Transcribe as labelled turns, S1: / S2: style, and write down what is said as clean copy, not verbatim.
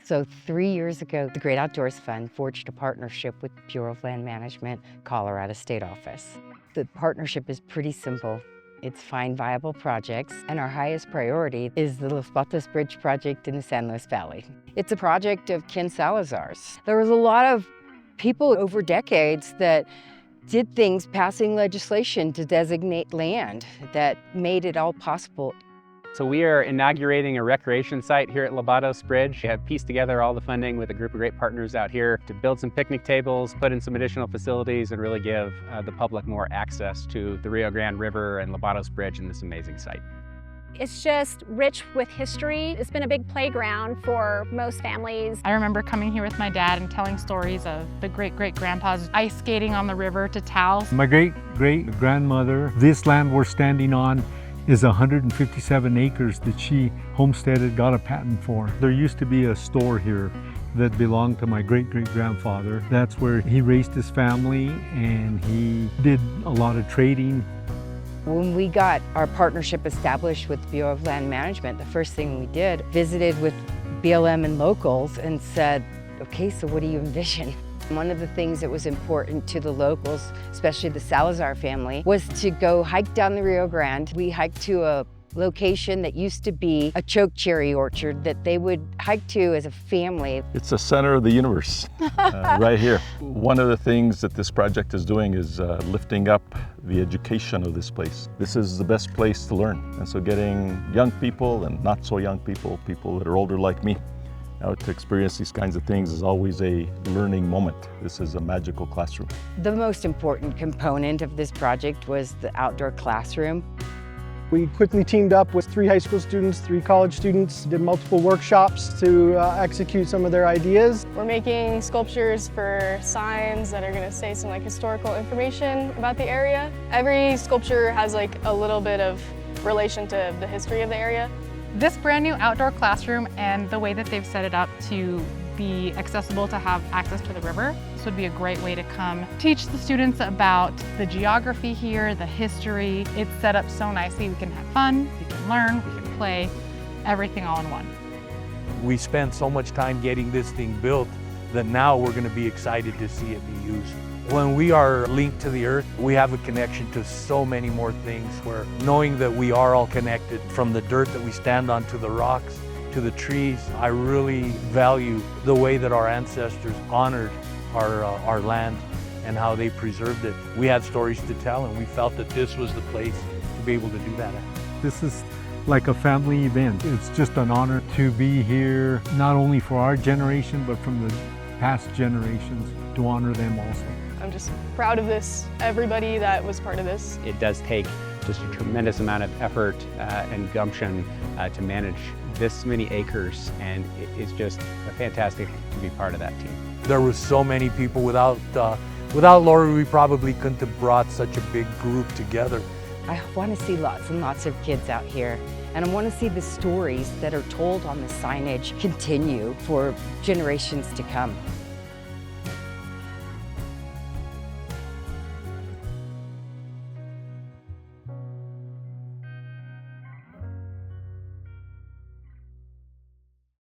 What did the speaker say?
S1: So 3 years ago, the Great Outdoors Fund forged a partnership with Bureau of Land Management, Colorado State Office. The partnership is pretty simple. It's find viable projects, and our highest priority is the Lobatos Bridge project in the San Luis Valley. It's a project of Ken Salazar's. There was a lot of people over decades that did things passing legislation to designate land that made it all possible.
S2: So we are inaugurating a recreation site here at Lobatos Bridge. We have pieced together all the funding with a group of great partners out here to build some picnic tables, put in some additional facilities, and really give the public more access to the Rio Grande River and Lobatos Bridge and this amazing site.
S3: It's just rich with history. It's been a big playground for most families.
S4: I remember coming here with my dad and telling stories of the great-great-grandpas ice skating on the river to towels.
S5: My great-great-grandmother, this land we're standing on is 157 acres that she homesteaded, got a patent for. There used to be a store here that belonged to my great-great-grandfather. That's where he raised his family and he did a lot of trading.
S1: When we got our partnership established with the Bureau of Land Management, the first thing we did, visited with BLM and locals and said, okay, so what do you envision? One of the things that was important to the locals, especially the Salazar family, was to go hike down the Rio Grande. We hiked to a location that used to be a choke cherry orchard that they would hike to as a family.
S6: It's the center of the universe, right here. One of the things that this project is doing is lifting up the education of this place. This is the best place to learn. And so getting young people and not so young people, people that are older like me, out to experience these kinds of things is always a learning moment. This is a magical classroom.
S1: The most important component of this project was the outdoor classroom.
S7: We quickly teamed up with 3 high school students, 3 college students, did multiple workshops to execute some of their ideas.
S8: We're making sculptures for signs that are going to say some historical information about the area. Every sculpture has a little bit of relation to the history of the area.
S4: This brand new outdoor classroom and the way that they've set it up to be accessible to have access to the river, this would be a great way to come teach the students about the geography here, the history. It's set up so nicely. We can have fun, we can learn, we can play, everything all in one.
S9: We spent so much time getting this thing built that now we're going to be excited to see it be used. When we are linked to the earth, we have a connection to so many more things, where knowing that we are all connected, from the dirt that we stand on to the rocks, to the trees, I really value the way that our ancestors honored our land and how they preserved it. We had stories to tell, and we felt that this was the place to be able to do that at.
S5: This is like a family event. It's just an honor to be here, not only for our generation, but from the past generations, to honor them also.
S8: I'm just proud of this, everybody that was part of this.
S2: It does take just a tremendous amount of effort and gumption to manage this many acres, and it's just fantastic to be part of that team.
S9: There were so many people. Without Lori, we probably couldn't have brought such a big group together.
S1: I want to see lots and lots of kids out here, and I want to see the stories that are told on the signage continue for generations to come.